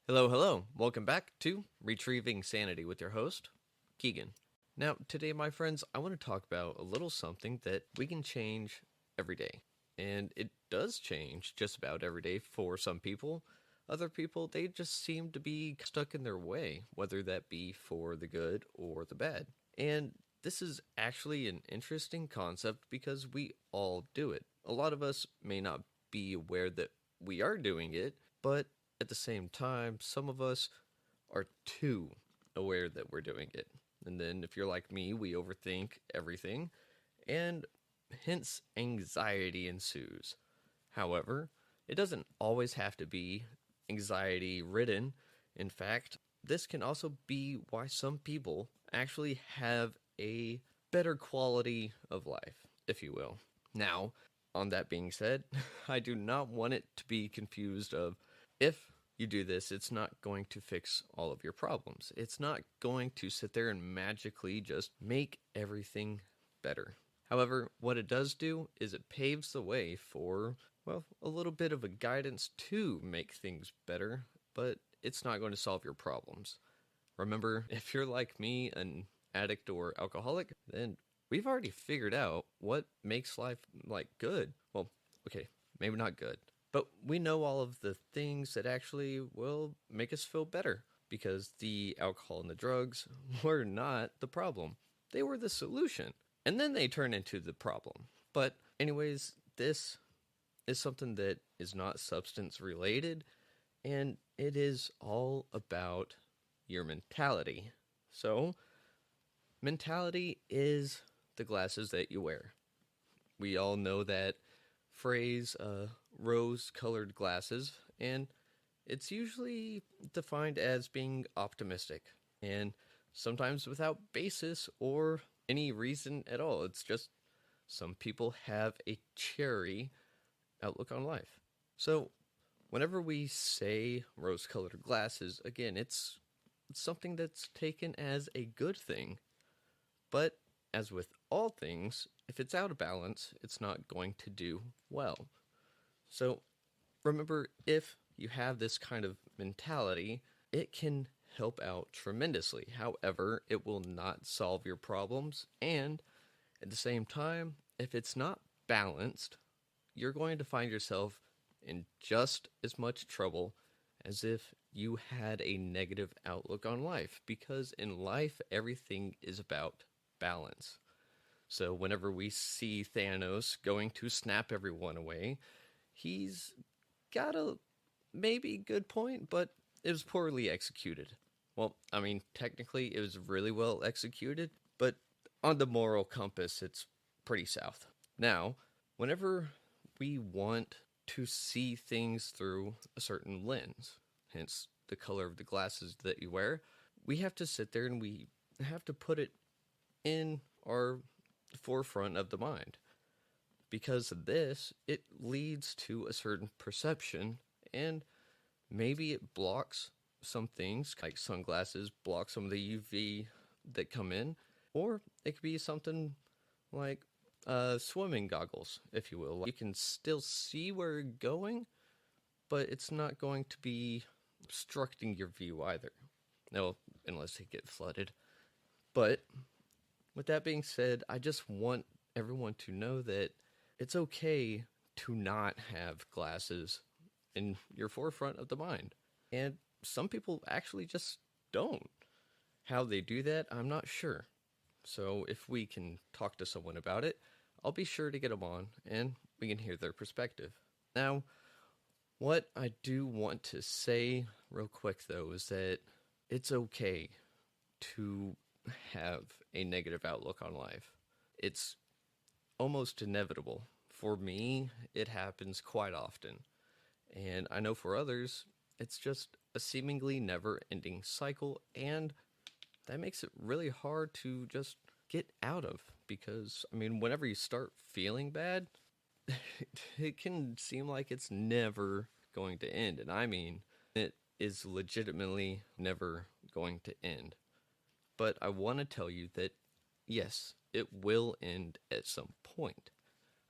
Hello, hello. Welcome back to Retrieving Sanity with your host, Keegan. Now, today, my friends, I want to talk about a little something that we can change every day. And it does change just about every day for some people. Other people, they just seem to be stuck in their way, whether that be for the good or the bad. And this is actually an interesting concept because we all do it. A lot of us may not be aware that we are doing it, but at the same time, some of us are too aware that we're doing it. And then if you're like me, we overthink everything, and hence anxiety ensues. However, it doesn't always have to be anxiety ridden. In fact, this can also be why some people actually have a better quality of life, if you will. Now, on that being said, I do not want it to be confused of if you do this, it's not going to fix all of your problems. It's not going to sit there and magically just make everything better. However, what it does do is it paves the way for, well, a little bit of a guidance to make things better, but it's not going to solve your problems. Remember, if you're like me, an addict or alcoholic, then we've already figured out what makes life like good. Well, okay, maybe not good, but we know all of the things that actually will make us feel better because the alcohol and the drugs were not the problem. They were the solution. And then they turn into the problem. But, anyways, this is something that is not substance related, and it is all about your mentality. So, mentality is the glasses that you wear. We all know that phrase, rose colored glasses, and it's usually defined as being optimistic, and sometimes without basis or any reason at all. It's just some people have a cherry outlook on life. So, whenever we say rose colored glasses, again, it's something that's taken as a good thing. But as with all things, if it's out of balance, it's not going to do well. So remember, if you have this kind of mentality, it can help out tremendously. However, it will not solve your problems. And at the same time, if it's not balanced, you're going to find yourself in just as much trouble as if you had a negative outlook on life. Because in life, everything is about balance. So whenever we see Thanos going to snap everyone away, he's got a maybe good point, but it was poorly executed. Well, I mean, technically it was really well executed, but on the moral compass, it's pretty south. Now, whenever we want to see things through a certain lens, hence the color of the glasses that you wear, we have to sit there and we have to put it in our forefront of the mind. Because of this, it leads to a certain perception, and maybe it blocks some things, like sunglasses block some of the UV that come in, or it could be something like swimming goggles, if you will. You can still see where you're going, but it's not going to be obstructing your view either. No, unless they get flooded. But with that being said, I just want everyone to know that it's okay to not have glasses in your forefront of the mind. And some people actually just don't. How they do that, I'm not sure. So if we can talk to someone about it, I'll be sure to get them on and we can hear their perspective. Now, what I do want to say real quick though is that it's okay to have a negative outlook on life. It's almost inevitable. For me, it happens quite often. And I know for others, it's just a seemingly never ending cycle, and that makes it really hard to just get out of. Because, I mean, whenever you start feeling bad, it can seem like it's never going to end. And I mean, it is legitimately never going to end. But I want to tell you that, yes, it will end at some point.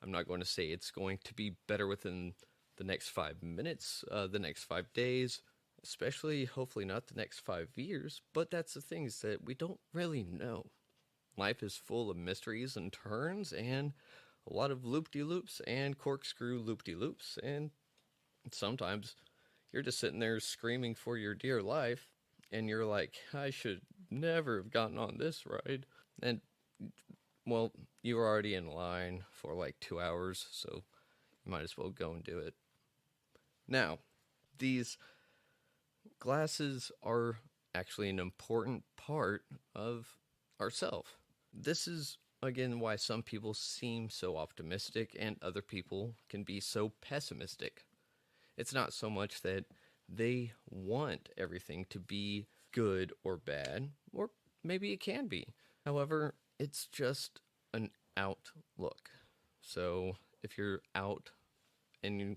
I'm not going to say it's going to be better within the next 5 minutes, the next 5 days, especially hopefully not the next 5 years, but that's the things that we don't really know. Life is full of mysteries and turns and a lot of loop-de-loops and corkscrew loop-de-loops, and sometimes you're just sitting there screaming for your dear life and you're like, I should never have gotten on this ride. And well, you were already in line for like 2 hours, so you might as well go and do it. Now, these glasses are actually an important part of ourself. This is again why some people seem so optimistic and other people can be so pessimistic. It's not so much that they want everything to be good or bad, or maybe it can be. However, it's just an outlook. So if you're out and you're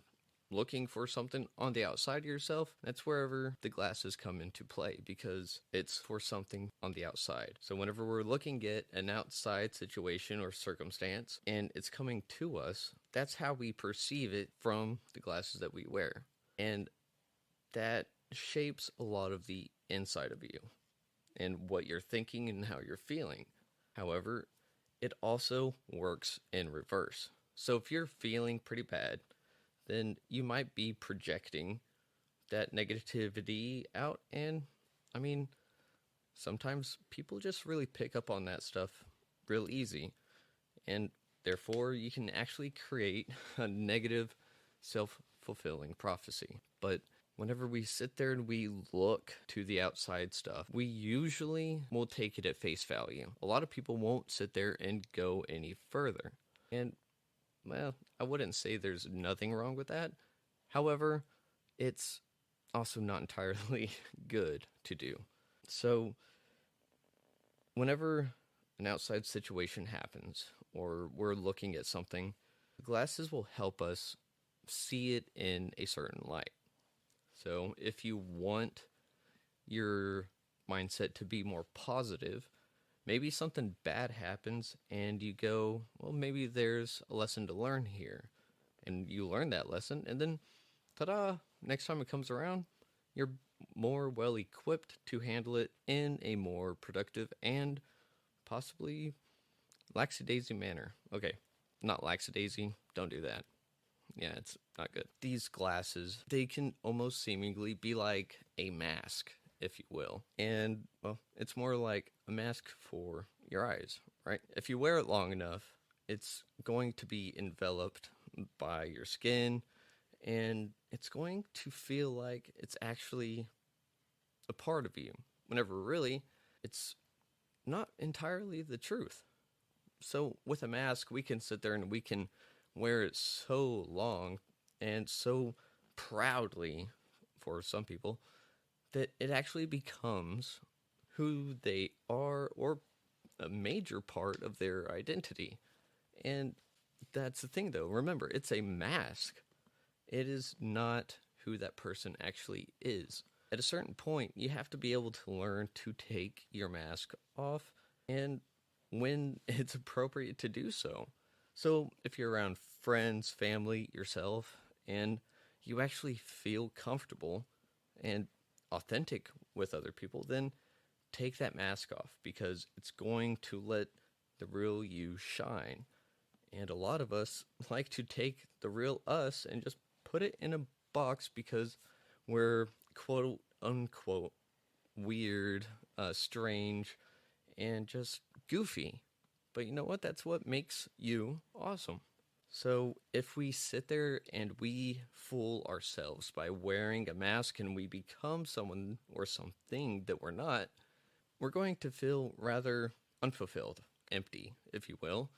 looking for something on the outside of yourself, that's wherever the glasses come into play, because it's for something on the outside. So whenever we're looking at an outside situation or circumstance and it's coming to us, that's how we perceive it from the glasses that we wear. And that shapes a lot of the inside of you and what you're thinking and how you're feeling. However, it also works in reverse. So if you're feeling pretty bad, then you might be projecting that negativity out. And I mean, sometimes people just really pick up on that stuff real easy. And therefore, you can actually create a negative self-fulfilling prophecy. But whenever we sit there and we look to the outside stuff, we usually will take it at face value. A lot of people won't sit there and go any further. And well, I wouldn't say there's nothing wrong with that. However, it's also not entirely good to do. So, whenever an outside situation happens or we're looking at something, glasses will help us see it in a certain light. So, if you want your mindset to be more positive, maybe something bad happens and you go, well, maybe there's a lesson to learn here. And you learn that lesson, and then, ta-da, next time it comes around, you're more well equipped to handle it in a more productive and possibly lackadaisy manner. Okay, not lackadaisy, don't do that. Yeah, it's not good. These glasses, they can almost seemingly be like a mask, if you will. And, well, it's more like a mask for your eyes, right? If you wear it long enough, it's going to be enveloped by your skin, and it's going to feel like it's actually a part of you, whenever really, it's not entirely the truth. So with a mask, we can sit there and we can wear it so long and so proudly for some people that it actually becomes who they are, or a major part of their identity. And that's the thing, though. Remember, it's a mask. It is not who that person actually is. At a certain point, you have to be able to learn to take your mask off, and when it's appropriate to do so. So if you're around friends, family, yourself, and you actually feel comfortable and authentic with other people, then take that mask off, because it's going to let the real you shine. And a lot of us like to take the real us and just put it in a box because we're quote unquote weird, strange, and just goofy. But you know what? That's what makes you awesome. So if we sit there and we fool ourselves by wearing a mask and we become someone or something that we're not, we're going to feel rather unfulfilled, empty, if you will.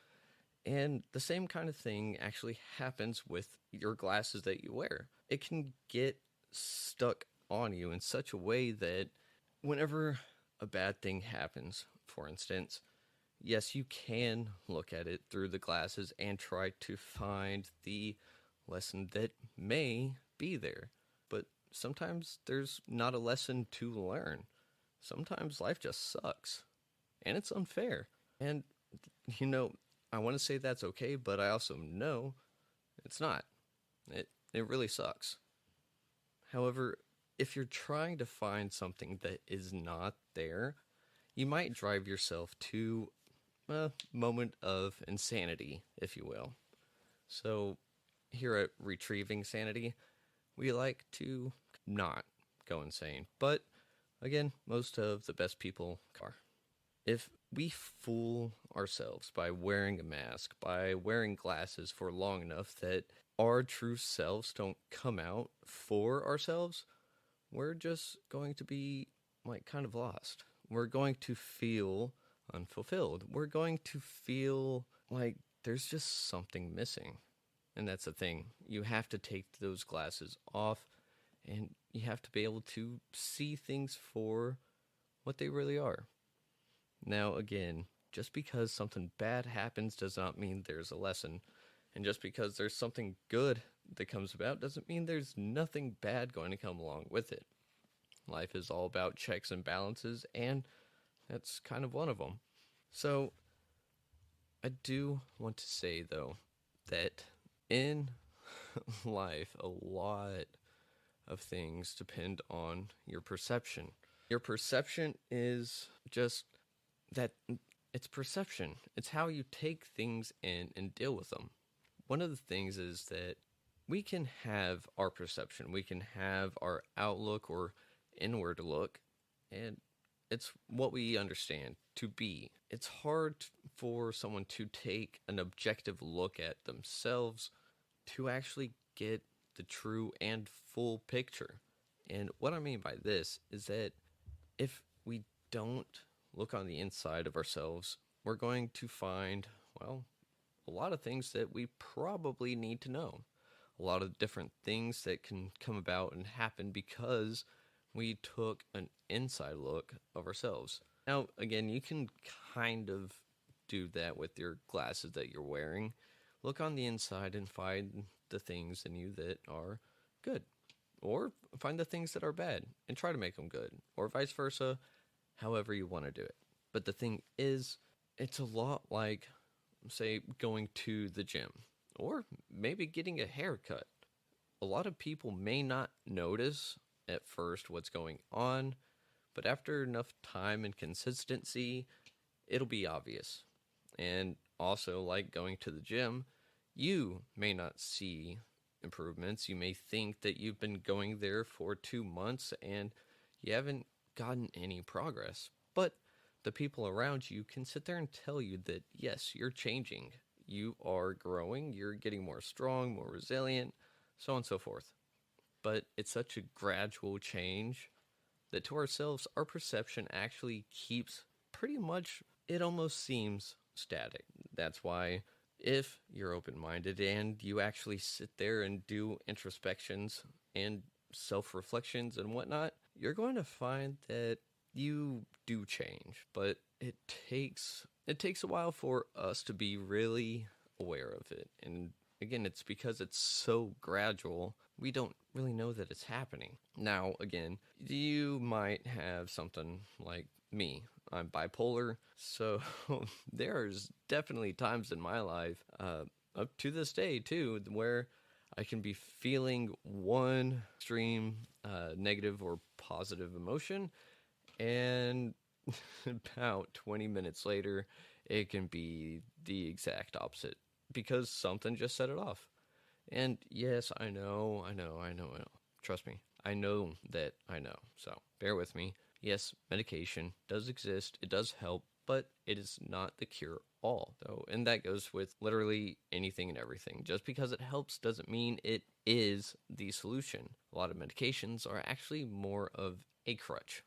And the same kind of thing actually happens with your glasses that you wear. It can get stuck on you in such a way that whenever a bad thing happens, for instance, yes, you can look at it through the glasses and try to find the lesson that may be there. But sometimes there's not a lesson to learn. Sometimes life just sucks. And it's unfair. And, you know, I want to say that's okay, but I also know it's not. It really sucks. However, if you're trying to find something that is not there, you might drive yourself to a moment of insanity, if you will. So, here at Retrieving Sanity, we like to not go insane. But again, most of the best people are. If we fool ourselves by wearing a mask, by wearing glasses for long enough that our true selves don't come out for ourselves, we're just going to be like kind of lost. We're going to feel unfulfilled. We're going to feel like there's just something missing. And that's the thing. You have to take those glasses off and you have to be able to see things for what they really are. Now, again, just because something bad happens does not mean there's a lesson. And just because there's something good that comes about doesn't mean there's nothing bad going to come along with it. Life is all about checks and balances, and that's kind of one of them. So, I do want to say, though, that in life, a lot of things depend on your perception. Your perception is just that it's perception. It's how you take things in and deal with them. One of the things is that we can have our perception, we can have our outlook or inward look, and it's what we understand to be. It's hard for someone to take an objective look at themselves to actually get the true and full picture. And what I mean by this is that if we don't look on the inside of ourselves, we're going to find, well, a lot of things that we probably need to know. A lot of different things that can come about and happen because we took an inside look of ourselves. Now, again, you can kind of do that with your glasses that you're wearing. Look on the inside and find the things in you that are good. Or find the things that are bad and try to make them good. Or vice versa, however you want to do it. But the thing is, it's a lot like, say, going to the gym. Or maybe getting a haircut. A lot of people may not notice at first what's going on, but after enough time and consistency, it'll be obvious. And also, like going to the gym, you may not see improvements. You may think that you've been going there for 2 months and you haven't gotten any progress. But the people around you can sit there and tell you that, yes, you're changing. You are growing. You're getting more strong, more resilient, so on and so forth. But it's such a gradual change that to ourselves, our perception actually keeps pretty much, it almost seems static. That's why if you're open-minded and you actually sit there and do introspections and self-reflections and whatnot, you're going to find that you do change. But it takes a while for us to be really aware of it. And again, it's because it's so gradual, we don't really know that it's happening. Now, again, you might have something like me. I'm bipolar, so there's definitely times in my life, up to this day too, where I can be feeling one extreme negative or positive emotion, and about 20 minutes later, it can be the exact opposite because something just set it off. And yes, I know. Trust me, I know that I know. So bear with me. Yes, medication does exist. It does help, but it is not the cure all. So, and that goes with literally anything and everything. Just because it helps doesn't mean it is the solution. A lot of medications are actually more of a crutch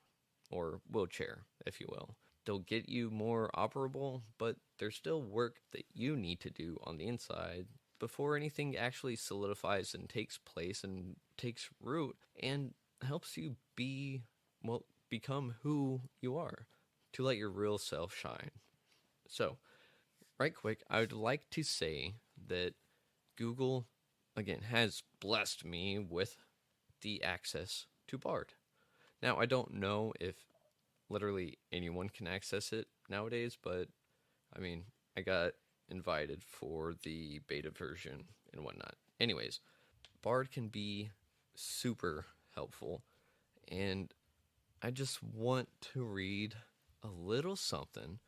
or wheelchair, if you will. They'll get you more operable, but there's still work that you need to do on the inside before anything actually solidifies and takes place and takes root and helps you become who you are, to let your real self shine. So, right quick, I would like to say that Google, again, has blessed me with the access to Bard. Now, I don't know if literally anyone can access it nowadays, but I mean, I got invited for the beta version and whatnot. Anyways, Bard can be super helpful. And I just want to read a little something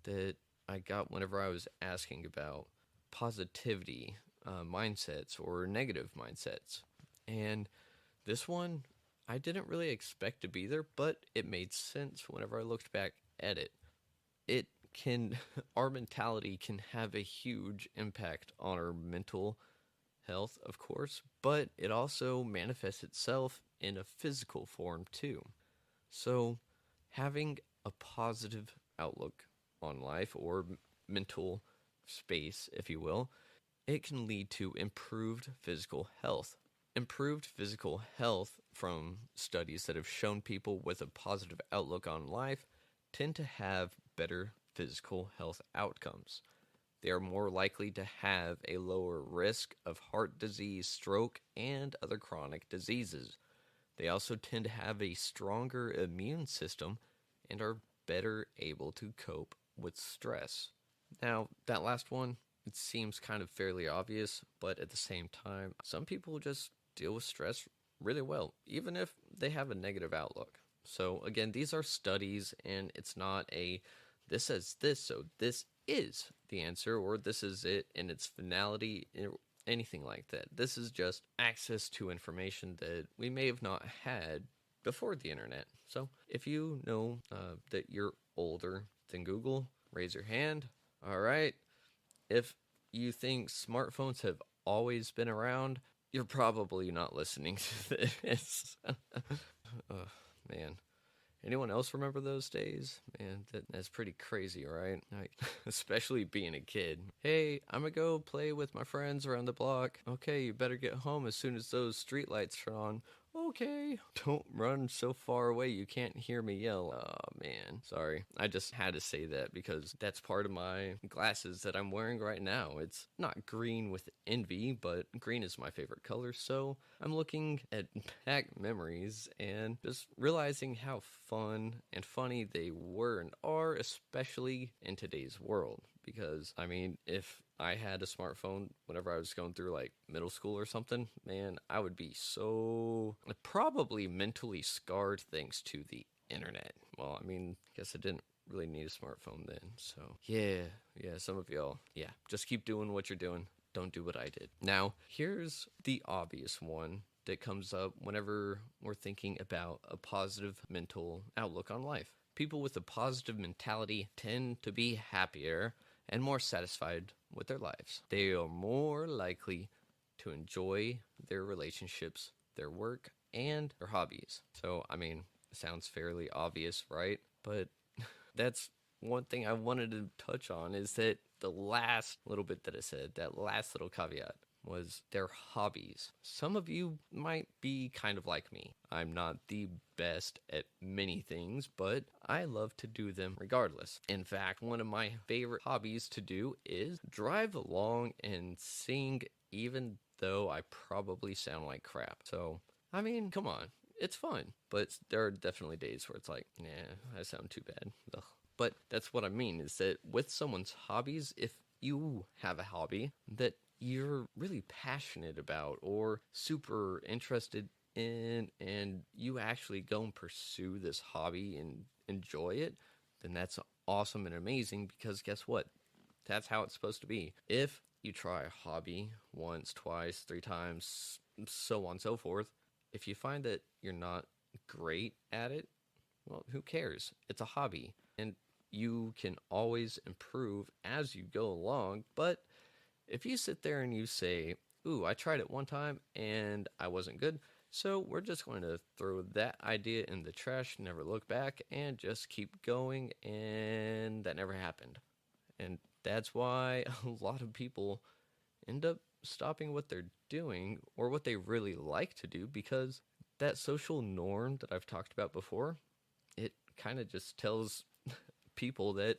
that I got whenever I was asking about positivity mindsets or negative mindsets. And this one, I didn't really expect to be there, but it made sense whenever I looked back at it. It can, our mentality can have a huge impact on our mental health, of course, but it also manifests itself in a physical form too. So, having a positive outlook on life or mental space, if you will, it can lead to improved physical health. Improved physical health from studies that have shown people with a positive outlook on life tend to have better physical health outcomes. They are more likely to have a lower risk of heart disease, stroke, and other chronic diseases. They also tend to have a stronger immune system and are better able to cope with stress. Now, that last one, it seems kind of fairly obvious, but at the same time, some people just deal with stress really well, even if they have a negative outlook. So, again, these are studies, and it's not a this says this, so this is the answer, or this is it in its finality, anything like that. This is just access to information that we may have not had before the internet. So if you know that you're older than Google, raise your hand. All right. If you think smartphones have always been around, you're probably not listening to this. Oh, man. Anyone else remember those days? Man, that's pretty crazy, right? Like, especially being a kid. Hey, I'm gonna go play with my friends around the block. Okay, you better get home as soon as those streetlights are on. Okay. Don't run so far away you can't hear me yell. Oh, man. Sorry. I just had to say that because that's part of my glasses that I'm wearing right now. It's not green with envy, but green is my favorite color, so I'm looking at back memories and just realizing how fun and funny they were and are, especially in today's world. Because, I mean, if I had a smartphone whenever I was going through like middle school or something, man, I would be so probably mentally scarred thanks to the internet. Well, I mean, I guess I didn't really need a smartphone then. So, yeah, some of y'all, yeah, just keep doing what you're doing. Don't do what I did. Now, here's the obvious one that comes up whenever we're thinking about a positive mental outlook on life. People with a positive mentality tend to be happier and more satisfied with their lives. They are more likely to enjoy their relationships, their work, and their hobbies. So, I mean, it sounds fairly obvious, right? But that's one thing I wanted to touch on is that the last little bit that I said, that last little caveat, was their hobbies. Some of you might be kind of like me. I'm not the best at many things, but I love to do them regardless. In fact, one of my favorite hobbies to do is drive along and sing, even though I probably sound like crap. So, I mean, come on. It's fun, but there are definitely days where it's like, nah, I sound too bad. Ugh. But that's what I mean, is that with someone's hobbies, if you have a hobby that you're really passionate about or super interested in, and you actually go and pursue this hobby and enjoy it, then that's awesome and amazing, because guess what? That's how it's supposed to be. If you try a hobby once, twice, 3 times, so on and so forth, if you find that you're not great at it, well, who cares? It's a hobby, and you can always improve as you go along. But if you sit there and you say, ooh, I tried it one time and I wasn't good, so we're just going to throw that idea in the trash, never look back, and just keep going, and that never happened. And that's why a lot of people end up stopping what they're doing or what they really like to do, because that social norm that I've talked about before, it kind of just tells people that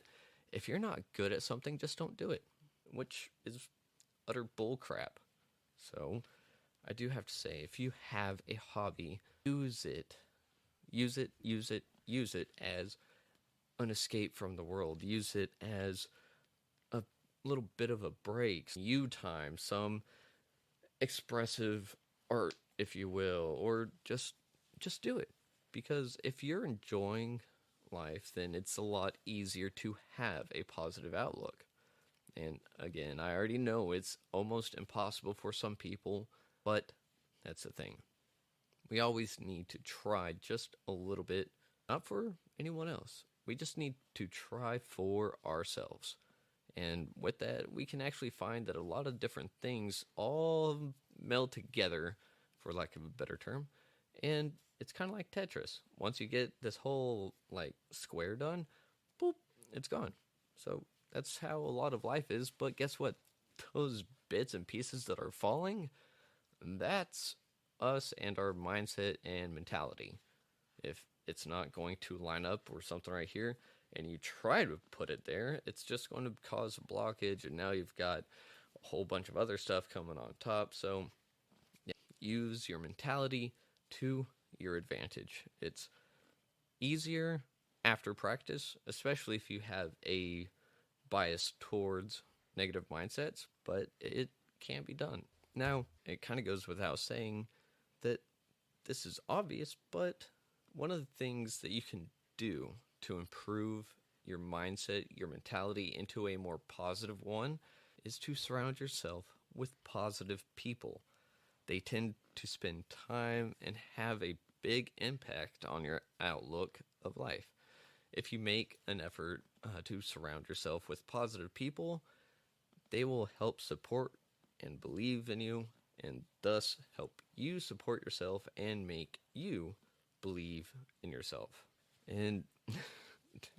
if you're not good at something, just don't do it, which is utter bull crap. So I do have to say, if you have a hobby, use it as an escape from the world. Use it as a little bit of a break, you time, some expressive art, if you will, or just do it. because if you're enjoying life, then it's a lot easier to have a positive outlook. And again, I already know it's almost impossible for some people, but that's the thing. We always need to try just a little bit, not for anyone else. We just need to try for ourselves. And with that, we can actually find that a lot of different things all meld together, for lack of a better term. And it's kind of like Tetris. Once you get this whole like square done, boop, it's gone. So that's how a lot of life is. But guess what? Those bits and pieces that are falling, that's us and our mindset and mentality. If it's not going to line up or something right here, and you try to put it there, it's just going to cause a blockage, and now you've got a whole bunch of other stuff coming on top. So, yeah, use your mentality to your advantage. It's easier after practice, especially if you have a bias towards negative mindsets, but it can be done. Now, it kind of goes without saying that this is obvious, but one of the things that you can do to improve your mindset, your mentality into a more positive one, is to surround yourself with positive people. They tend to spend time and have a big impact on your outlook of life. If you make an effort to surround yourself with positive people, they will help support and believe in you, and thus help you support yourself and make you believe in yourself. And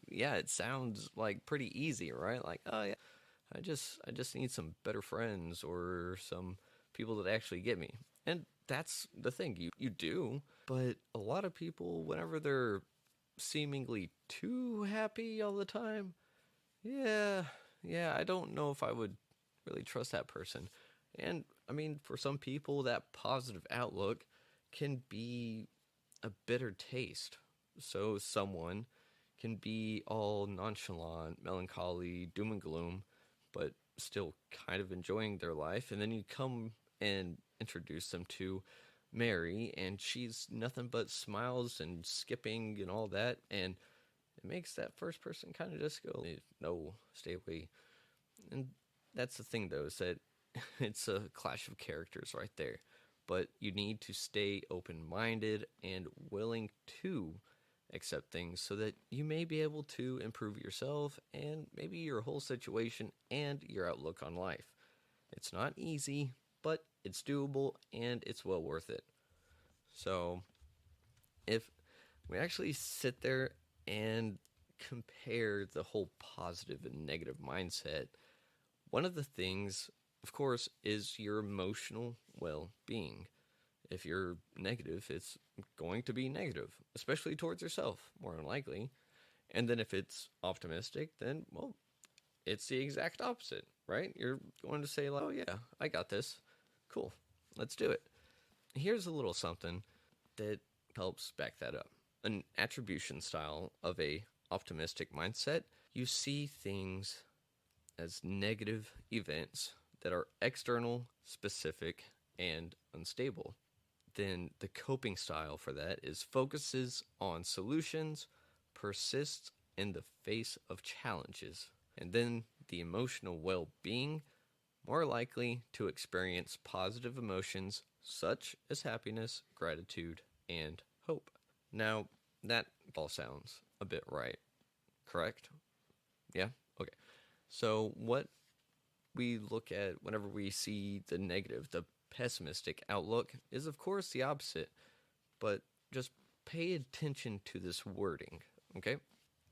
yeah, it sounds like pretty easy, right? Like, oh yeah, I just need some better friends or some people that actually get me. And that's the thing, you do, but a lot of people, whenever they're seemingly too happy all the time, yeah, I don't know if I would really trust that person. And I mean, for some people, that positive outlook can be a bitter taste. So someone can be all nonchalant, melancholy, doom and gloom, but still kind of enjoying their life. And then you come and introduce them to Mary, and she's nothing but smiles and skipping and all that. And it makes that first person kind of just go, no, stay away. And that's the thing, though, is that it's a clash of characters right there. But you need to stay open minded and willing to accept things so that you may be able to improve yourself and maybe your whole situation and your outlook on life. It's not easy, but it's doable and it's well worth it. So, if we actually sit there and compare the whole positive and negative mindset, one of the things, of course, is your emotional well being. If you're negative, it's going to be negative, especially towards yourself, more than likely. And then if it's optimistic, then, well, it's the exact opposite, right? You're going to say, like, oh, yeah, I got this. Cool, let's do it. Here's a little something that helps back that up. An attribution style of a optimistic mindset, you see things as negative events that are external, specific, and unstable. Then the coping style for that is focuses on solutions, persists in the face of challenges. And then the emotional well-being, more likely to experience positive emotions such as happiness, gratitude, and hope. Now, that all sounds a bit right, correct? Yeah? Okay. So, what we look at whenever we see the negative, the pessimistic outlook, is of course the opposite, but just pay attention to this wording, okay?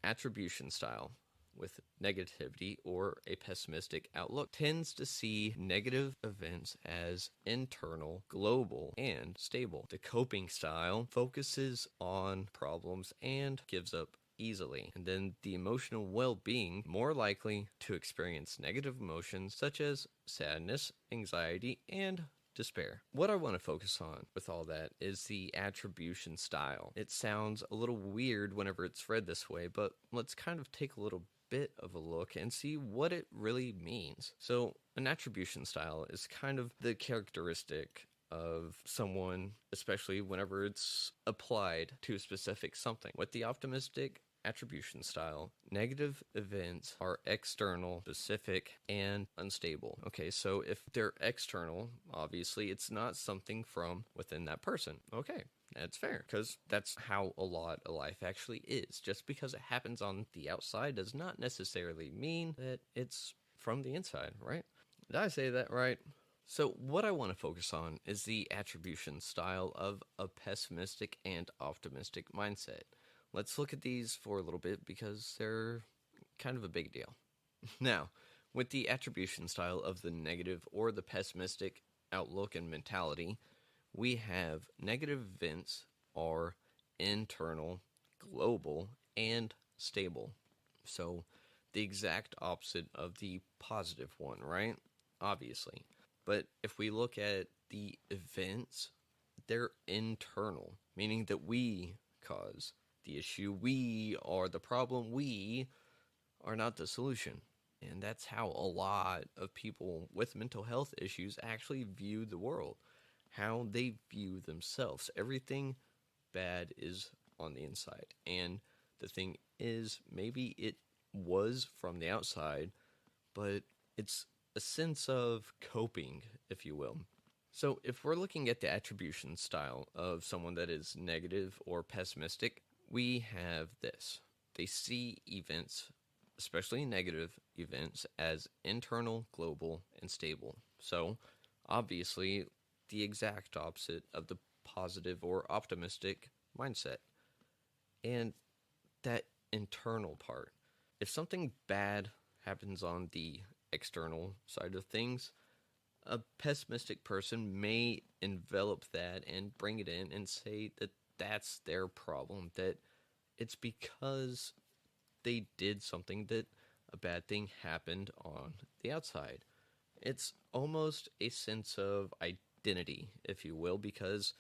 Attribution style with negativity or a pessimistic outlook tends to see negative events as internal, global, and stable. The coping style focuses on problems and gives up easily. And then the emotional well-being, more likely to experience negative emotions such as sadness, anxiety, and despair. What I want to focus on with all that is the attribution style. It sounds a little weird whenever it's read this way, but let's kind of take a little bit of a look and see what it really means. So, an attribution style is kind of the characteristic of someone, especially whenever it's applied to a specific something. With the optimistic attribution style, negative events are external, specific, and unstable. Okay, so if they're external, obviously it's not something from within that person. Okay, that's fair, because that's how a lot of life actually is. Just because it happens on the outside does not necessarily mean that it's from the inside, right? Did I say that right? So, what I want to focus on is the attribution style of a pessimistic and optimistic mindset. Let's look at these for a little bit because they're kind of a big deal. Now, with the attribution style of the negative or the pessimistic outlook and mentality, we have negative events are internal, global, and stable. So, the exact opposite of the positive one, right? Obviously. But if we look at the events, they're internal, meaning that we cause the issue. We are the problem. We are not the solution. And that's how a lot of people with mental health issues actually view the world, how they view themselves. Everything bad is on the inside. And the thing is, maybe it was from the outside, but it's a sense of coping, if you will. So, if we're looking at the attribution style of someone that is negative or pessimistic, we have this. They see events, especially negative events, as internal, global, and stable. So, obviously, the exact opposite of the positive or optimistic mindset. And that internal part. If something bad happens on the external side of things, a pessimistic person may envelop that and bring it in and say that that's their problem, that it's because they did something that a bad thing happened on the outside. It's almost a sense of identity, if you will, because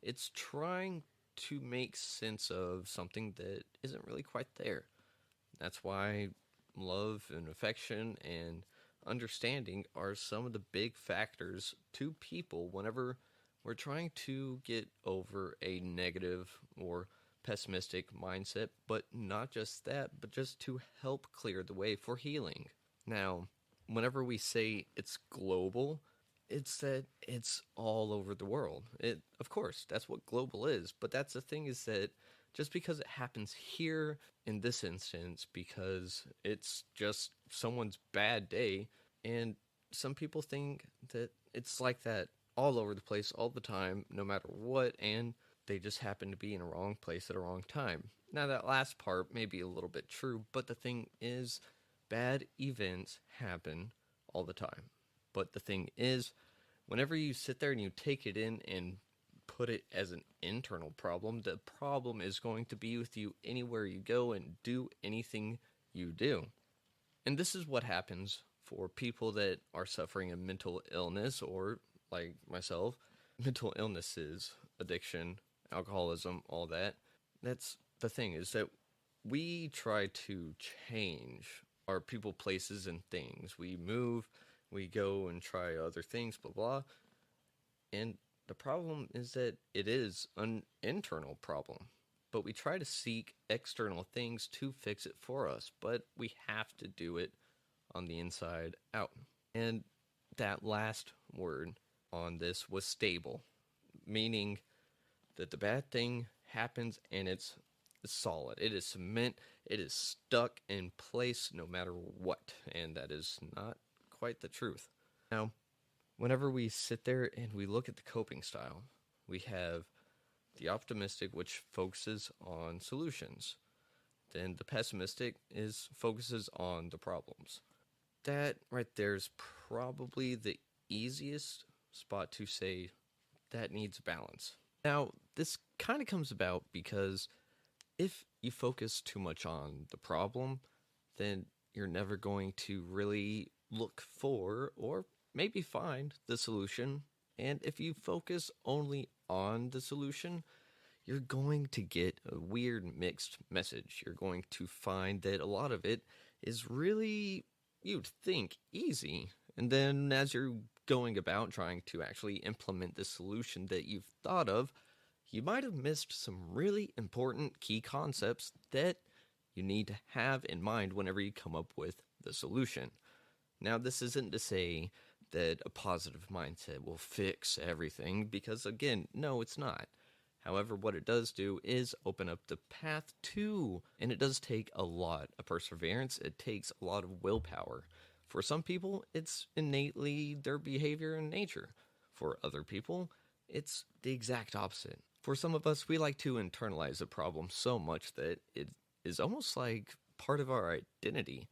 it's trying to make sense of something that isn't really quite there. That's why love and affection and understanding are some of the big factors to people whenever we're trying to get over a negative or pessimistic mindset, but not just that, but just to help clear the way for healing. Now, whenever we say it's global, it's that it's all over the world. Of course, that's what global is, but that's the thing, is that just because it happens here in this instance, because it's just someone's bad day, and some people think that it's like that all over the place all the time, no matter what, and they just happen to be in a wrong place at a wrong time. Now, that last part may be a little bit true, but the thing is, bad events happen all the time. But the thing is, whenever you sit there and you take it in and put it as an internal problem, the problem is going to be with you anywhere you go and do anything you do. And this is what happens for people that are suffering a mental illness, or like myself, mental illnesses, addiction, alcoholism, all that. That's the thing, is that we try to change our people, places, and things. We move, we go and try other things, blah, blah. And the problem is that it is an internal problem. But we try to seek external things to fix it for us, but we have to do it on the inside out. And that last word on this was stable, meaning that the bad thing happens and it's solid. It is cement. It is stuck in place no matter what. And that is not quite the truth. Now, whenever we sit there and we look at the coping style, we have the optimistic, which focuses on solutions. Then the pessimistic focuses on the problems. That right there is probably the easiest spot to say that needs balance. Now, this kind of comes about because if you focus too much on the problem, then you're never going to really look for or maybe find the solution. And if you focus only on the solution, you're going to get a weird mixed message. You're going to find that a lot of it is really, you'd think, easy. And then as you going about trying to actually implement the solution that you've thought of, you might have missed some really important key concepts that you need to have in mind whenever you come up with the solution. Now, this isn't to say that a positive mindset will fix everything, because again, no, it's not. However, what it does do is open up the path to, and it does take a lot of perseverance. It takes a lot of willpower. For some people, it's innately their behavior and nature. For other people, it's the exact opposite. For some of us, we like to internalize a problem so much that it is almost like part of our identity.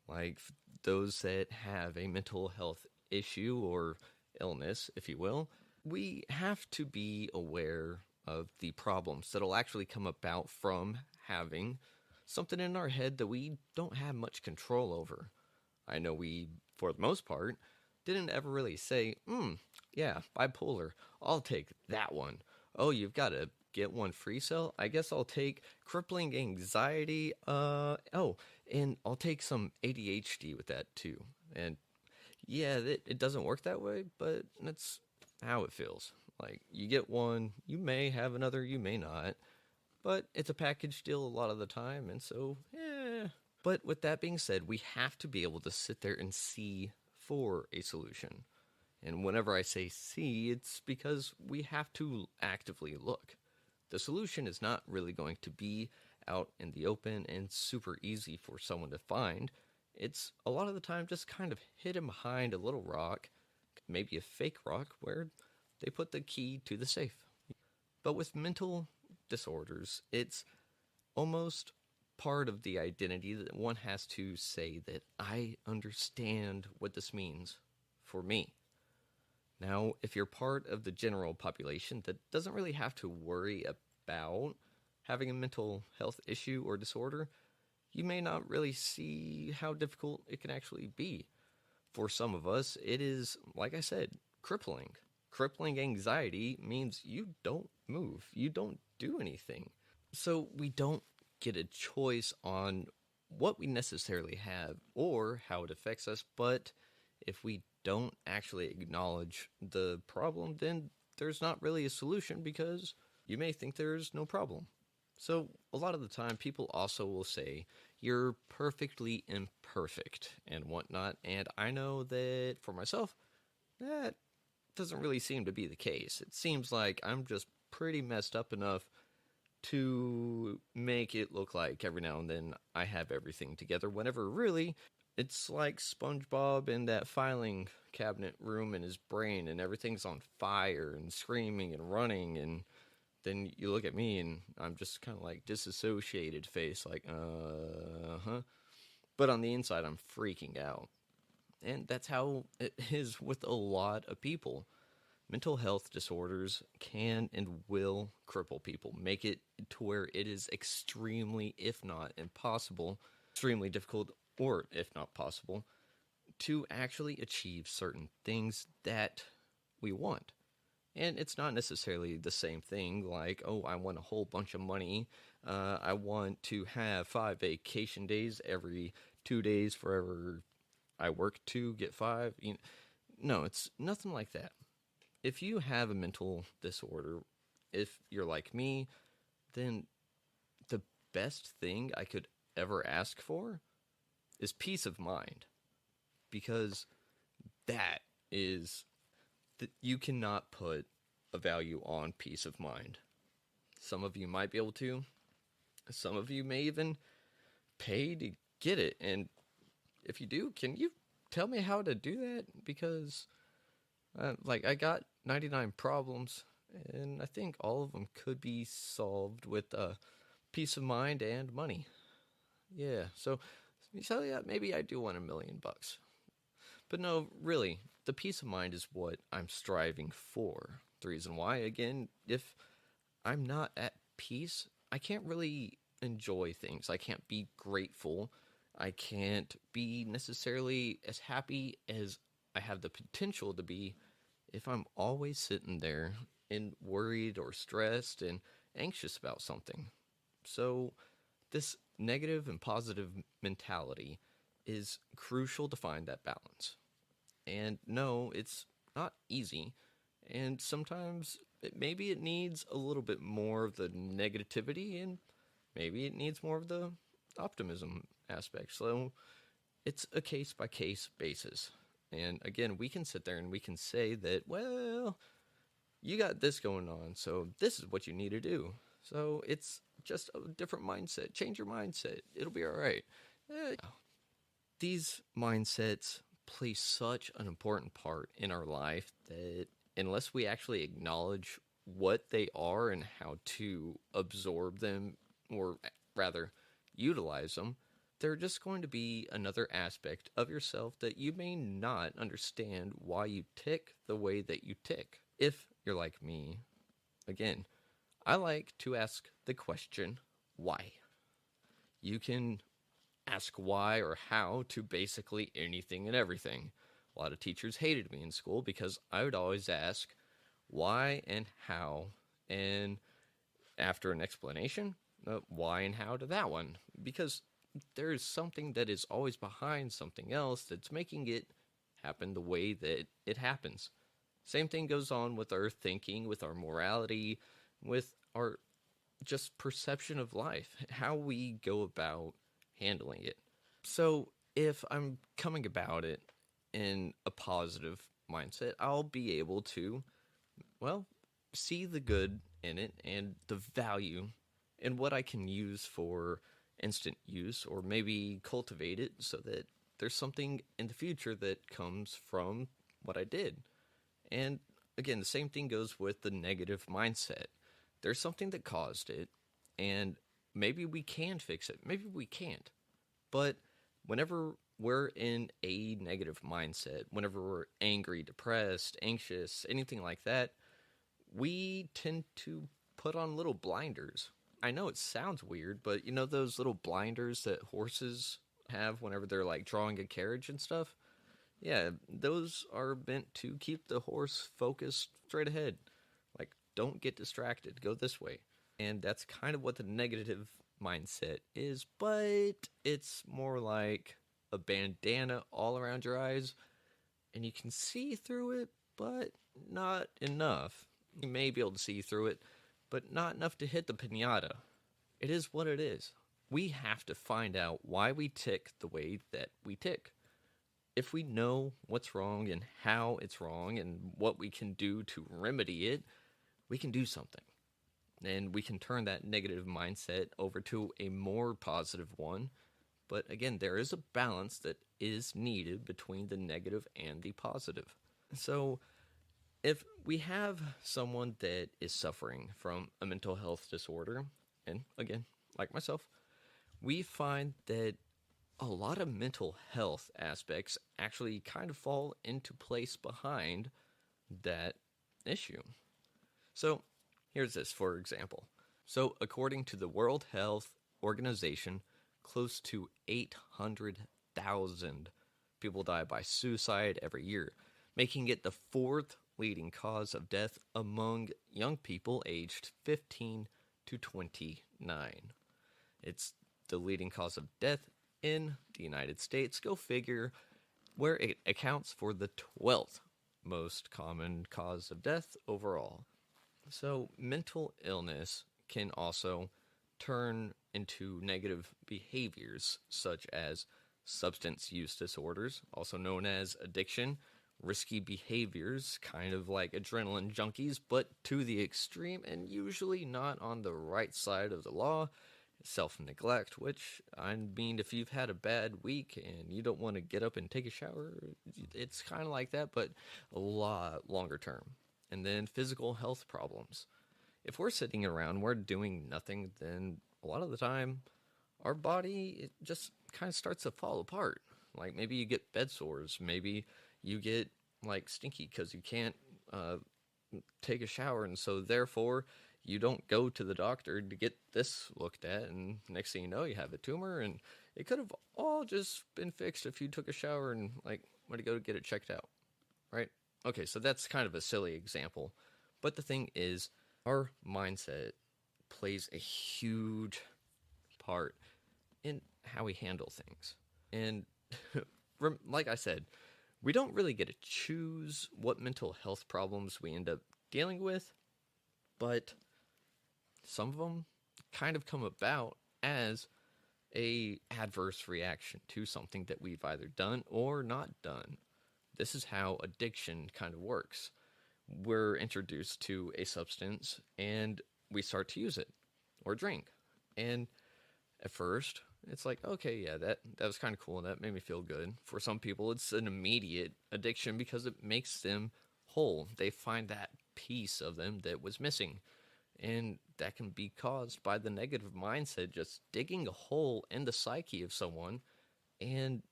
Like those that have a mental health issue or illness, if you will, we have to be aware of the problems that'll actually come about from having something in our head that we don't have much control over. I know we, for the most part, didn't ever really say, yeah, bipolar, I'll take that one. Oh, you've got to get one free cell? I guess I'll take crippling anxiety. And I'll take some ADHD with that too. And yeah, it doesn't work that way, but that's how it feels. Like, you get one, you may have another, you may not. But it's a package deal a lot of the time, and so, yeah. But with that being said, we have to be able to sit there and see for a solution. And whenever I say see, it's because we have to actively look. The solution is not really going to be out in the open and super easy for someone to find. It's a lot of the time just kind of hidden behind a little rock, maybe a fake rock, where they put the key to the safe. But with mental disorders, it's almost part of the identity that one has to say that I understand what this means for me. Now, if you're part of the general population that doesn't really have to worry about having a mental health issue or disorder, you may not really see how difficult it can actually be. For some of us, it is, like I said, crippling. Crippling anxiety means you don't move, you don't do anything. So we don't get a choice on what we necessarily have or how it affects us, but if we don't actually acknowledge the problem, then there's not really a solution because you may think there's no problem. So a lot of the time, people also will say, you're perfectly imperfect and whatnot, and I know that for myself, that doesn't really seem to be the case. It seems like I'm just pretty messed up enough to make it look like every now and then I have everything together, whenever really it's like SpongeBob in that filing cabinet room in his brain and everything's on fire and screaming and running, and then you look at me and I'm just kind of like disassociated face, like, But on the inside, I'm freaking out. And that's how it is with a lot of people. Mental health disorders can and will cripple people, make it to where it is extremely, if not impossible, extremely difficult, or if not possible, to actually achieve certain things that we want. And it's not necessarily the same thing like, oh, I want a whole bunch of money. I want to have 5 vacation days every 2 days forever. I work 2, get 5. No, it's nothing like that. If you have a mental disorder, if you're like me, then the best thing I could ever ask for is peace of mind. Because that is, you cannot put a value on peace of mind. Some of you might be able to. Some of you may even pay to get it. And if you do, can you tell me how to do that? Because, I got 99 problems, and I think all of them could be solved with peace of mind and money. Yeah, so yeah, maybe I do want $1 million. But no, really, the peace of mind is what I'm striving for. The reason why, again, if I'm not at peace, I can't really enjoy things. I can't be grateful. I can't be necessarily as happy as I have the potential to be if I'm always sitting there and worried or stressed and anxious about something. So this negative and positive mentality is crucial to find that balance. And no, it's not easy. And sometimes maybe it needs a little bit more of the negativity, and maybe it needs more of the optimism aspect. So it's a case by case basis. And again, we can sit there and we can say that, well, you got this going on, so this is what you need to do. So it's just a different mindset. Change your mindset. It'll be all right. These mindsets play such an important part in our life that unless we actually acknowledge what they are and how to absorb them, or rather utilize them, they're just going to be another aspect of yourself that you may not understand why you tick the way that you tick. If you're like me, again, I like to ask the question, why? You can ask why or how to basically anything and everything. A lot of teachers hated me in school because I would always ask why and how, and after an explanation, why and how to that one, because there's something that is always behind something else that's making it happen the way that it happens. Same thing goes on with our thinking, with our morality, with our just perception of life, how we go about handling it. So if I'm coming about it in a positive mindset, I'll be able to, well, see the good in it and the value in what I can use for instant use, or maybe cultivate it so that there's something in the future that comes from what I did. And again, the same thing goes with the negative mindset. There's something that caused it, and maybe we can fix it, maybe we can't. But whenever we're in a negative mindset, whenever we're angry, depressed, anxious, anything like that, we tend to put on little blinders. I know it sounds weird, but you know those little blinders that horses have whenever they're like drawing a carriage and stuff? Yeah, those are meant to keep the horse focused straight ahead. Like, don't get distracted, go this way. And that's kind of what the negative mindset is, but it's more like a bandana all around your eyes, and you can see through it, but not enough. You may be able to see through it, but not enough to hit the pinata. It is what it is. We have to find out why we tick the way that we tick. If we know what's wrong and how it's wrong and what we can do to remedy it, we can do something. And we can turn that negative mindset over to a more positive one. But again, there is a balance that is needed between the negative and the positive. So if we have someone that is suffering from a mental health disorder, and again, like myself, we find that a lot of mental health aspects actually kind of fall into place behind that issue. So here's this, for example. So according to the World Health Organization, close to 800,000 people die by suicide every year, making it the fourth leading cause of death among young people aged 15 to 29. It's the leading cause of death in the United States, go figure, where it accounts for the 12th most common cause of death overall. So mental illness can also turn into negative behaviors such as substance use disorders, also known as addiction, risky behaviors, kind of like adrenaline junkies, but to the extreme and usually not on the right side of the law. Self-neglect, which, I mean, if you've had a bad week and you don't want to get up and take a shower, it's kind of like that, but a lot longer term. And then physical health problems. If we're sitting around, we're doing nothing, then a lot of the time, our body, it just kind of starts to fall apart. Like, maybe you get bed sores, maybe you get, like, stinky because you can't take a shower, and so therefore you don't go to the doctor to get this looked at, and next thing you know, you have a tumor, and it could have all just been fixed if you took a shower and, like, went to go get it checked out, right? Okay, so that's kind of a silly example, but the thing is, our mindset plays a huge part in how we handle things. And like I said, We don't really get to choose what mental health problems we end up dealing with, but some of them kind of come about as a adverse reaction to something that we've either done or not done. This is how addiction kind of works. We're introduced to a substance and we start to use it or drink. And at first, it's like, okay, yeah, that was kind of cool. That made me feel good. For some people, it's an immediate addiction because it makes them whole. They find that piece of them that was missing. And that can be caused by the negative mindset just digging a hole in the psyche of someone, and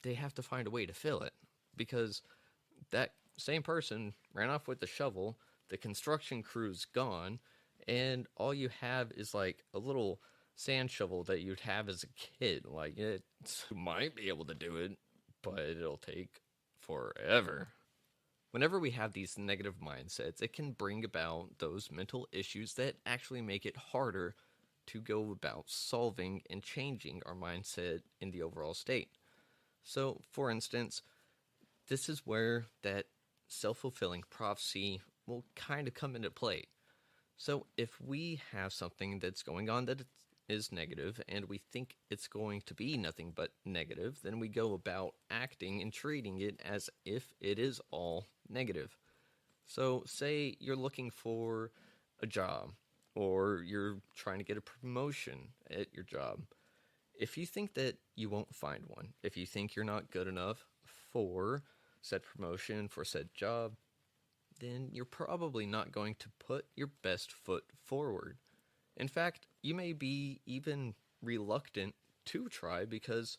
they have to find a way to fill it. Because that same person ran off with the shovel, the construction crew's gone, and all you have is like a little sand shovel that you'd have as a kid. Like, it might be able to do it, but it'll take forever. Whenever we have these negative mindsets, it can bring about those mental issues that actually make it harder to go about solving and changing our mindset in the overall state. So, for instance, this is where that self-fulfilling prophecy will kind of come into play. So, if we have something that's going on that is negative and we think it's going to be nothing but negative, then we go about acting and treating it as if it is all negative. So, say you're looking for a job or you're trying to get a promotion at your job. If you think that you won't find one, if you think you're not good enough for said promotion, for said job, then you're probably not going to put your best foot forward. In fact, you may be even reluctant to try because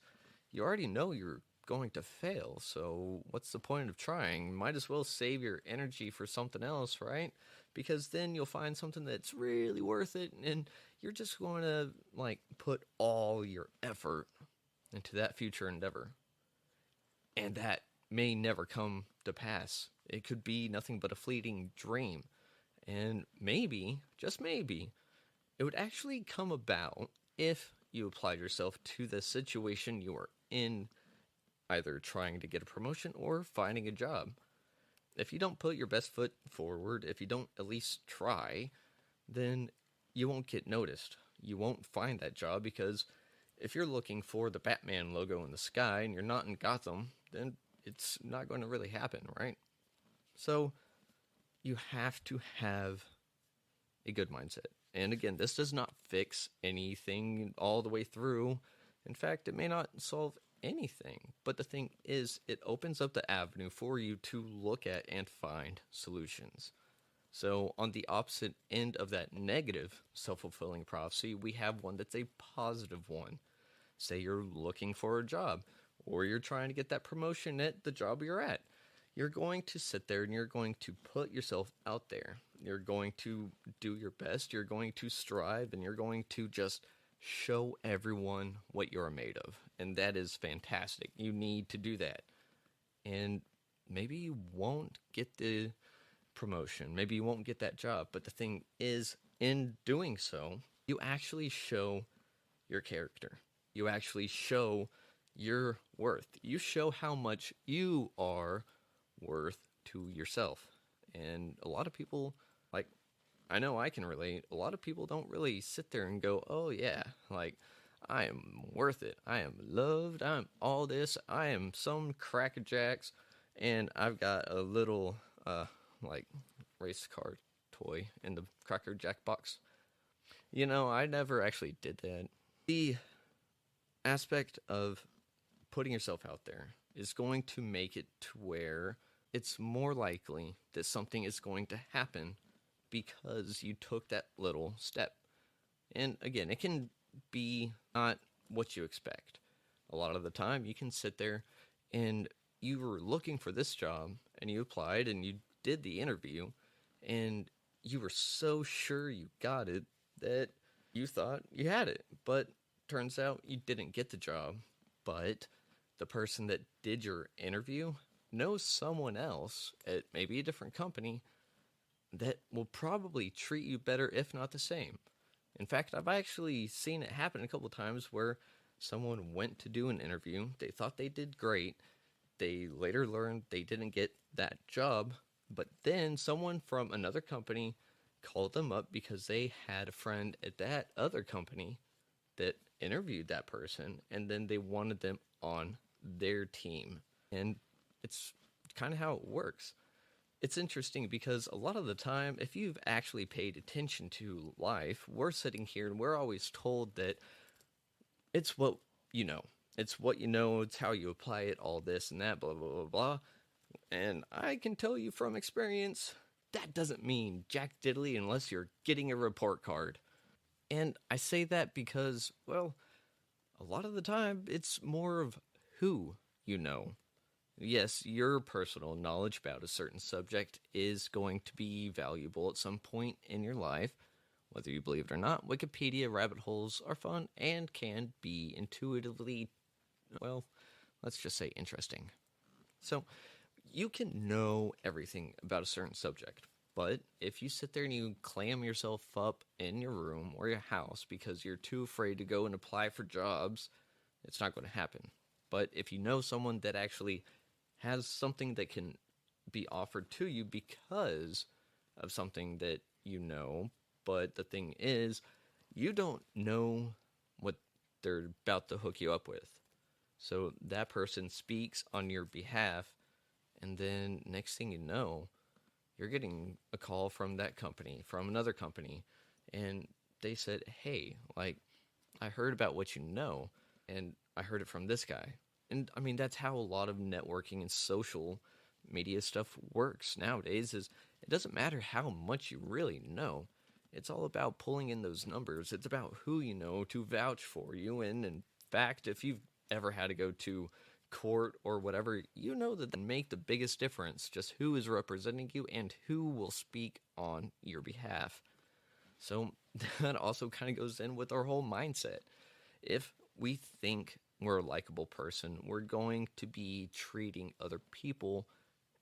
you already know you're going to fail. So what's the point of trying? Might as well save your energy for something else, right? Because then you'll find something that's really worth it, and you're just going to like put all your effort into that future endeavor. And that may never come to pass. It could be nothing but a fleeting dream. And maybe, just maybe, it would actually come about if you applied yourself to the situation you are in, either trying to get a promotion or finding a job. If you don't put your best foot forward, if you don't at least try, then you won't get noticed. You won't find that job because if you're looking for the Batman logo in the sky and you're not in Gotham, then it's not going to really happen, right? So you have to have a good mindset. And again, this does not fix anything all the way through. In fact, it may not solve anything. But the thing is, it opens up the avenue for you to look at and find solutions. So on the opposite end of that negative self-fulfilling prophecy, we have one that's a positive one. Say you're looking for a job, or you're trying to get that promotion at the job you're at. You're going to sit there and you're going to put yourself out there. You're going to do your best. You're going to strive, and you're going to just show everyone what you're made of. And that is fantastic. You need to do that. And maybe you won't get the promotion. Maybe you won't get that job. But the thing is, in doing so, you actually show your character. You actually show your worth. You show how much you are worth to yourself. And a lot of people, like, I know I can relate, a lot of people don't really sit there and go, oh yeah, like, I am worth it. I am loved. I'm all this. I am some crackerjacks. And I've got a little, like, race car toy in the Cracker Jack box. You know, I never actually did that. The aspect of putting yourself out there is going to make it to where it's more likely that something is going to happen because you took that little step. And again, it can be not what you expect. A lot of the time, you can sit there and you were looking for this job and you applied and you did the interview and you were so sure you got it that you thought you had it. But turns out you didn't get the job. But the person that did your interview knows someone else at maybe a different company that will probably treat you better, if not the same. In fact, I've actually seen it happen a couple times where someone went to do an interview, they thought they did great, They later learned they didn't get that job, but then someone from another company called them up because they had a friend at that other company that interviewed that person, and then they wanted them on their team. And it's kind of how it works. It's interesting because a lot of the time, if you've actually paid attention to life, we're sitting here and we're always told that it's what you know. It's what you know, it's how you apply it, all this and that, blah, blah, blah, blah. And I can tell you from experience, that doesn't mean jack diddly unless you're getting a report card. And I say that because, well, a lot of the time it's more of who you know. Yes, your personal knowledge about a certain subject is going to be valuable at some point in your life. Whether you believe it or not, Wikipedia rabbit holes are fun and can be intuitively, well, let's just say interesting. So, you can know everything about a certain subject, but if you sit there and you clam yourself up in your room or your house because you're too afraid to go and apply for jobs, it's not going to happen. But if you know someone that actually has something that can be offered to you because of something that you know, but the thing is, you don't know what they're about to hook you up with. So that person speaks on your behalf, and then next thing you know, you're getting a call from that company, from another company, and they said, hey, like, I heard about what you know, and I heard it from this guy. And I mean, that's how a lot of networking and social media stuff works nowadays is it doesn't matter how much you really know. It's all about pulling in those numbers. It's about who you know to vouch for you. And in fact, if you've ever had to go to court or whatever, you know that make the biggest difference just who is representing you and who will speak on your behalf. So that also kind of goes in with our whole mindset. If we think we're a likable person, we're going to be treating other people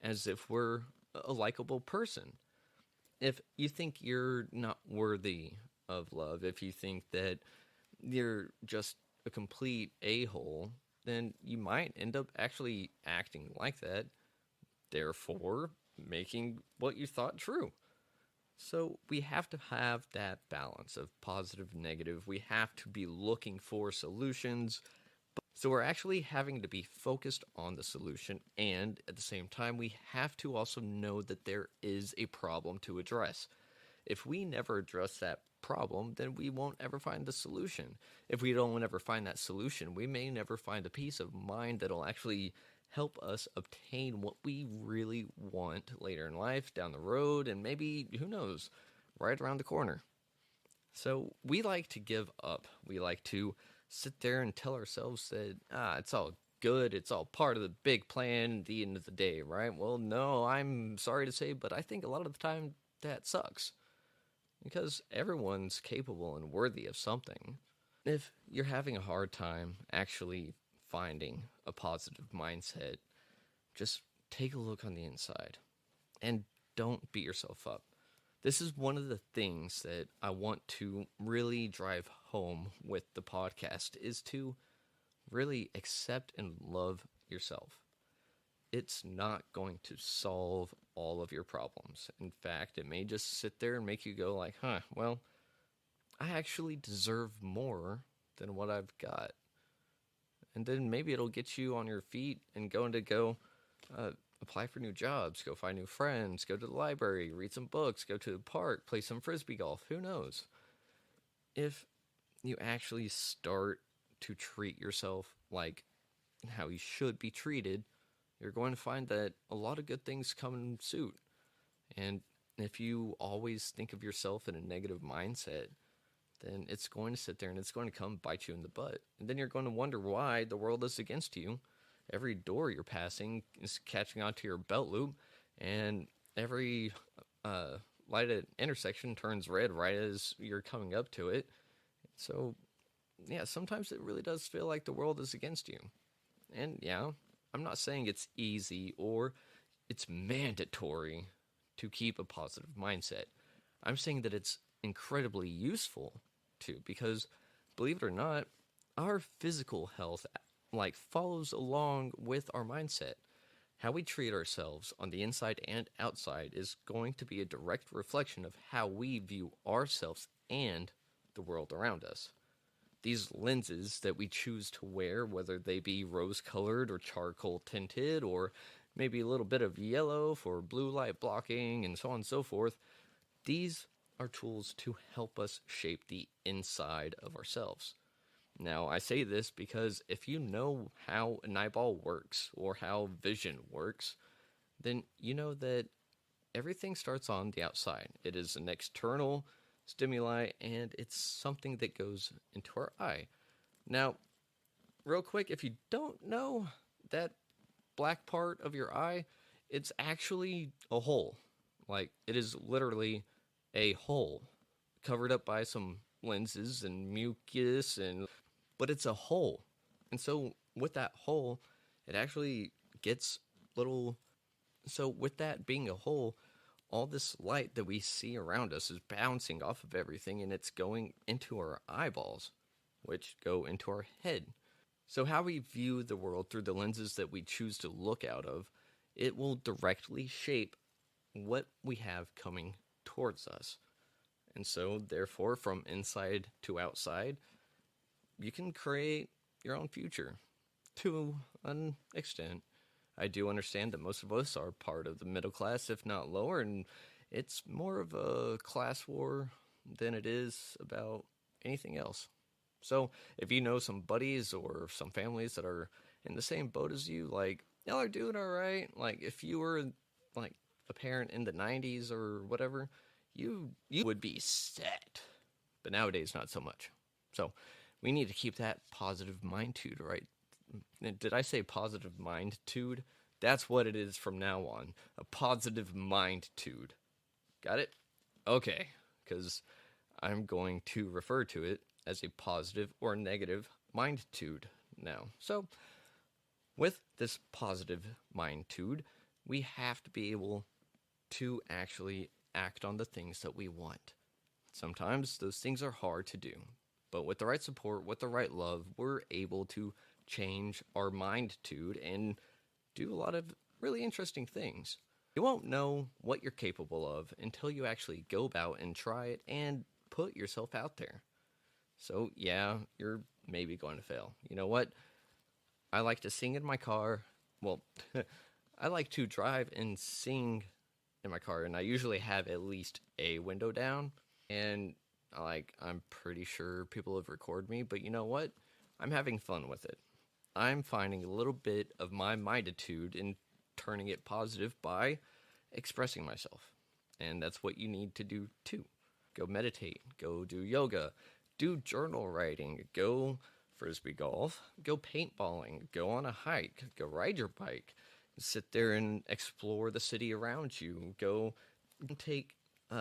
as if we're a likable person. If you think you're not worthy of love, if you think that you're just a complete a-hole, then you might end up actually acting like that, therefore making what you thought true. So we have to have that balance of positive, negative. We have to be looking for solutions. So we're actually having to be focused on the solution, and at the same time, we have to also know that there is a problem to address. If we never address that problem, then we won't ever find the solution. If we don't ever find that solution, we may never find a peace of mind that'll actually help us obtain what we really want later in life, down the road, and maybe, who knows, right around the corner. So we like to give up. We like to sit there and tell ourselves that, it's all good, it's all part of the big plan at the end of the day, right? Well, no, I'm sorry to say, but I think a lot of the time that sucks. Because everyone's capable and worthy of something. If you're having a hard time actually finding a positive mindset, just take a look on the inside and don't beat yourself up. This is one of the things that I want to really drive home with the podcast is to really accept and love yourself. It's not going to solve all of your problems. In fact, it may just sit there and make you go like, well, I actually deserve more than what I've got. And then maybe it'll get you on your feet and going to go apply for new jobs, go find new friends, go to the library, read some books, go to the park, play some frisbee golf. Who knows? If you actually start to treat yourself like how you should be treated, you're going to find that a lot of good things come in suit. And if you always think of yourself in a negative mindset, then it's going to sit there and it's going to come bite you in the butt. And then you're going to wonder why the world is against you. Every door you're passing is catching onto your belt loop, and every light at intersection turns red right as you're coming up to it. So, yeah, sometimes it really does feel like the world is against you. And, yeah, I'm not saying it's easy or it's mandatory to keep a positive mindset. I'm saying that it's incredibly useful too, because believe it or not, our physical health follows along with our mindset. How we treat ourselves on the inside and outside is going to be a direct reflection of how we view ourselves and the world around us. These lenses that we choose to wear, whether they be rose colored or charcoal tinted, or maybe a little bit of yellow for blue light blocking, and so on and so forth, these are tools to help us shape the inside of ourselves. Now, I say this because if you know how an eyeball works or how vision works, then you know that everything starts on the outside. It is an external stimuli, and it's something that goes into our eye. Now, real quick, if you don't know, that black part of your eye, it's actually a hole. Like, it is literally a hole covered up by some lenses and mucus, and but it's a hole. And so with that hole, it actually gets little. So with that being a hole, all this light that we see around us is bouncing off of everything, and it's going into our eyeballs, which go into our head. So how we view the world through the lenses that we choose to look out of, it will directly shape what we have coming towards us. And so, therefore, from inside to outside, you can create your own future to an extent. I do understand that most of us are part of the middle class, if not lower, and it's more of a class war than it is about anything else. So, if you know some buddies or some families that are in the same boat as you, like, y'all are doing all right. Like, if you were like a parent in the 90s or whatever, you would be set. But nowadays, not so much. So, we need to keep that positive mindtude, right? Did I say positive mindtude? That's what it is from now on. A positive mindtude. Got it? Okay, because I'm going to refer to it as a positive or negative mindtude now. So, with this positive mindtude, we have to be able to actually act on the things that we want. Sometimes those things are hard to do, but with the right support, with the right love, we're able to change our mindtude and do a lot of really interesting things. You won't know what you're capable of until you actually go about and try it and put yourself out there. So, yeah, you're maybe going to fail. You know what? I like to sing in my car. Well, I like to drive and sing in my car, and I usually have at least a window down. And, I'm pretty sure people have recorded me, but you know what? I'm having fun with it. I'm finding a little bit of my minditude and turning it positive by expressing myself. And that's what you need to do too. Go meditate, go do yoga, do journal writing, go frisbee golf, go paintballing, go on a hike, go ride your bike, sit there and explore the city around you, go take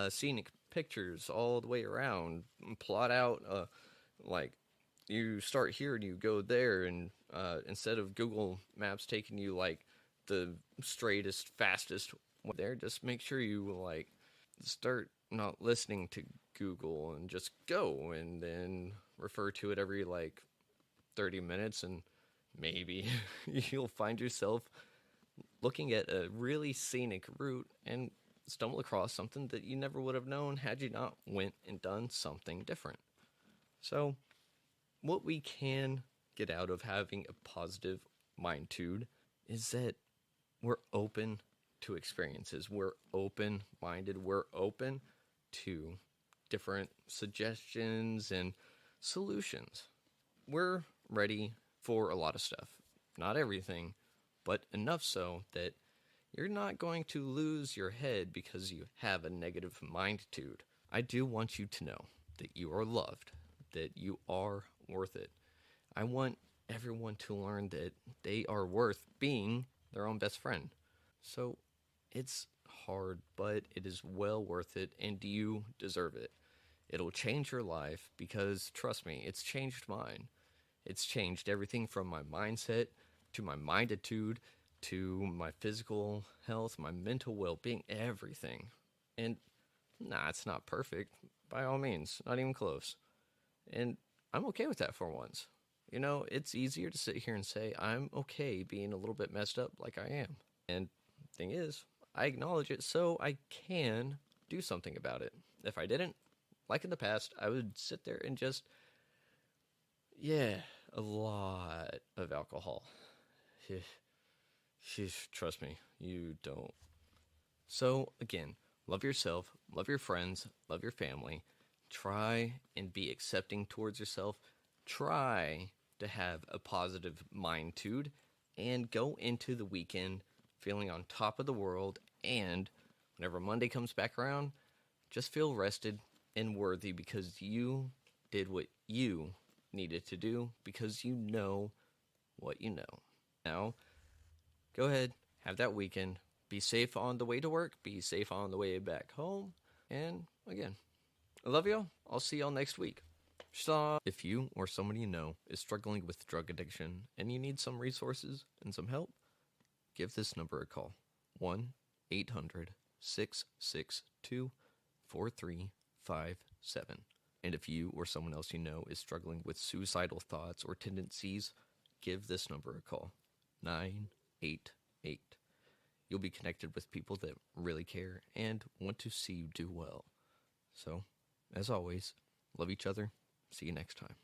scenic pictures all the way around, plot out like you start here and you go there, and instead of Google Maps taking you like the straightest, fastest way there, just make sure you start not listening to Google and just go, and then refer to it every 30 minutes, and maybe you'll find yourself looking at a really scenic route and stumble across something that you never would have known had you not went and done something different. So, what we can get out of having a positive mindtude is that we're open to experiences. We're open-minded. We're open to different suggestions and solutions. We're ready for a lot of stuff. Not everything, but enough so that you're not going to lose your head because you have a negative mindtude. I do want you to know that you are loved, that you are worth it. I want everyone to learn that they are worth being their own best friend. So it's hard, but it is well worth it, and you deserve it. It'll change your life because, trust me, it's changed mine. It's changed everything from my mindset to my minditude to my physical health, my mental well-being, everything. And it's not perfect, by all means, not even close. And I'm okay with that for once. It's easier to sit here and say, I'm okay being a little bit messed up like I am. And thing is, I acknowledge it so I can do something about it. If I didn't, like in the past, I would sit there and just, yeah, a lot of alcohol. Trust me, you don't. So, again, love yourself, love your friends, love your family. Try and be accepting towards yourself. Try to have a positive mindtude and go into the weekend feeling on top of the world. And whenever Monday comes back around, just feel rested and worthy because you did what you needed to do because you know what you know. Now, go ahead, have that weekend. Be safe on the way to work. Be safe on the way back home. And again, I love y'all. I'll see y'all next week. If you or someone you know is struggling with drug addiction and you need some resources and some help, give this number a call. 1-800-662-4357. And if you or someone else you know is struggling with suicidal thoughts or tendencies, give this number a call. 988. You'll be connected with people that really care and want to see you do well. So, as always, love each other. See you next time.